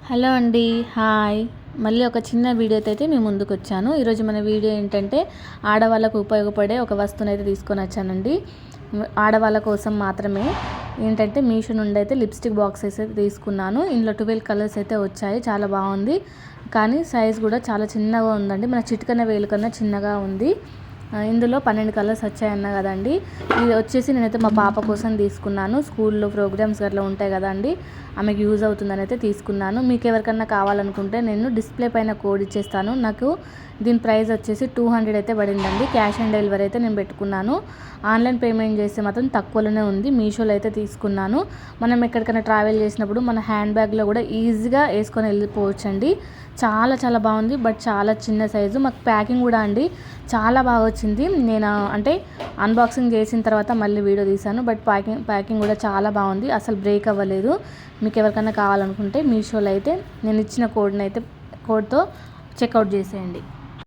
Hello అండి, hi. మళ్ళీ ఒక చిన్న వీడియోతో అయితే మేము ముందుకు వచ్చాను. ఈరోజు మన వీడియో ఏంటంటే ఆడవాళ్ళకు ఉపయోగపడే ఒక వస్తువుని అయితే తీసుకొని వచ్చానండి. ఆడవాళ్ళ కోసం మాత్రమే. ఏంటంటే మీషో నుండి అయితే లిప్స్టిక్ బాక్సెస్ అయితే తీసుకున్నాను. ఇందులో 12 కలర్స్ అయితే వచ్చాయి. చాలా బాగుంది, కానీ సైజ్ కూడా చాలా చిన్నగా ఉందండి. మన చిటికన వేలు కన్నా చిన్నగా ఉంది. ఇందులో 12 కలర్స్ వచ్చాయన్నా కదండి. ఇది వచ్చేసి నేనైతే మా పాప కోసం తీసుకున్నాను. స్కూల్లో ప్రోగ్రామ్స్ అట్లా ఉంటాయి కదండి, ఆమెకు యూజ్ అవుతుందని అయితే తీసుకున్నాను. మీకు ఎవరికన్నా కావాలనుకుంటే నేను డిస్ప్లే పైన కోడ్ ఇచ్చేస్తాను. నాకు దీని ప్రైస్ వచ్చేసి 200 అయితే పడిందండి. క్యాష్ ఆన్ డెలివరీ అయితే నేను పెట్టుకున్నాను. ఆన్లైన్ పేమెంట్ చేస్తే మాత్రం తక్కువలోనే ఉంది. మీషోలో అయితే తీసుకున్నాను. మనం ఎక్కడికైనా ట్రావెల్ చేసినప్పుడు మన హ్యాండ్ బ్యాగ్లో కూడా ఈజీగా వేసుకొని వెళ్ళిపోవచ్చండి. చాలా చాలా బాగుంది. బట్ చాలా చిన్న సైజు. మాకు ప్యాకింగ్ కూడా అండి చాలా బాగా వచ్చింది. నేను అంటే అన్బాక్సింగ్ చేసిన తర్వాత మళ్ళీ వీడియో తీశాను. బట్ ప్యాకింగ్ కూడా చాలా బాగుంది. అసలు బ్రేక్ అవ్వలేదు. మీకు ఎవరికైనా కావాలనుకుంటే మీషోలో అయితే నేను ఇచ్చిన కోడ్తో చెక్అవుట్ చేసేయండి.